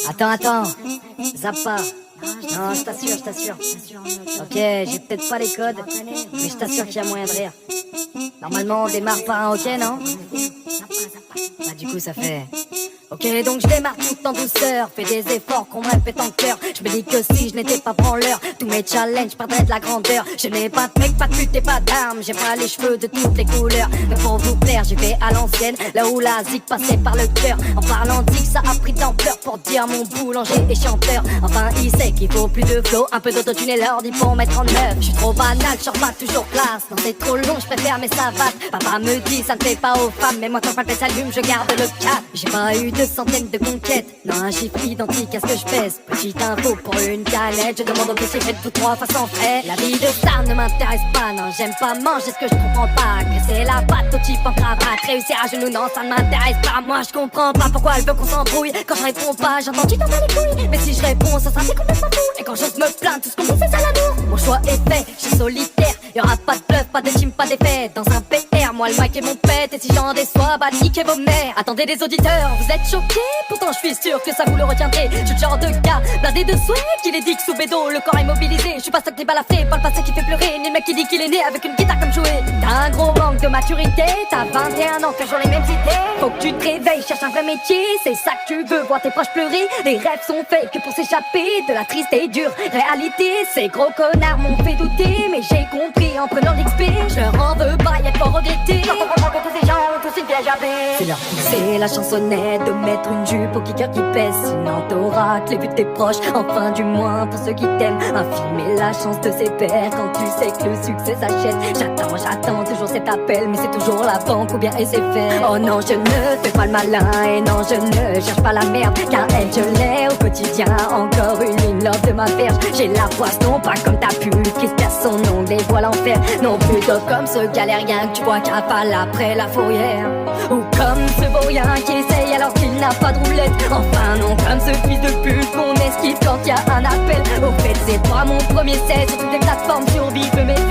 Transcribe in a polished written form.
Attends, zappe pas. Non, je t'assure. Ok, j'ai peut-être pas les codes, mais je t'assure qu'il y a moyen de rire. Normalement, on démarre par un ok, non? Bah du coup, ça fait... Ok, donc je démarre tout en douceur, fais des efforts qu'on me répète en cœur. Je me dis que si je n'étais pas branleur, tous mes challenges perdraient de la grandeur. Je n'ai pas de mec, pas de pute et pas d'armes, j'ai pas les cheveux de toutes les couleurs. Mais pour vous plaire, j'y vais à l'ancienne, là où la zik passait par le cœur. En parlant zik, ça a pris d'ampleur pour dire mon boulanger et chanteur. Enfin, il sait qu'il faut plus de flow, un peu d'autotune et l'ordi pour mettre en œuvre. Je suis trop banal, je pas toujours classe, non c'est trop long, je préfère mes savates. Papa me dit, ça ne fait pas aux femmes, mais moi quand ma tête s'allume, je garde le cap. J'ai pas eu de centaines de conquêtes, non un chiffre identique à ce que je pèse. Petite info pour une canette, je demande au PC, faites tout 3 fois sans frais. La vie de star ne m'intéresse pas, non j'aime pas manger ce que je comprends pas. Graisser la patte au type en cravate, réussir à genoux, non ça ne m'intéresse pas. Moi je comprends pas pourquoi elle veut qu'on s'embrouille. Quand je réponds pas, j'entends tu t'en bats les couilles. Mais si je réponds, ça sera fait complètement fou. Et quand j'ose me plaindre, tout ce qu'on dit c'est ça l'amour. Mon choix est fait, je suis solitaire, y'aura pas de bluff, pas de team, pas d'effet. Dans un PR, moi le mic est mon pet, et si j'en déçois, bah niquez vos mères. Attendez les auditeurs, vous êtes choqués? Pourtant je suis sûr que ça vous le retiendrez. Je suis le genre de gars blindé de souhaits qui les dit que sous bédo, le corps immobilisé. Je suis pas stock ni balafré, pas le passé qui fait pleurer, ni le mec qui dit qu'il est né avec une guitare comme jouet. T'as un gros manque de maturité, t'as 21 ans, toujours les mêmes idées. Faut que tu te réveilles, cherche un vrai métier, c'est ça que tu veux, voir tes proches pleurer. Les rêves sont faits que pour s'échapper de la triste et dure réalité. Ces gros connards m'ont fait douter, mais j'ai compris en prenant l'XP. Je leur en veux pas, y'a de quoi regretter. Quand on comprend que tous ces gens ont tous une piège à baie. C'est leur pousser la chansonnette, de mettre une jupe au kicker qui pèse. Sinon t'auras que les vues de tes proches, enfin du moins pour ceux qui t'aiment. Infirmer la chance de ses pairs quand tu sais que le succès s'achète. J'attends toujours cet appel, mais c'est toujours la banque ou bien SFR. Oh non, je ne fais pas le malin, et non je ne cherche pas la merde, car elle je l'ai au quotidien. Encore une ligne love de ma verge. J'ai la poisse non pas comme ta pute qui se casse son nom, dévoile l'enfer. Non plutôt comme ce galérien que tu vois cavale après la fourrière. Ou comme ce vaurien qui essaye alors qu'il n'a pas de roulette. Enfin non, comme ce fils de pute qu'on esquive quand y a un appel. Au fait c'est toi mon premier 16 sur toutes les plateformes, survivre mes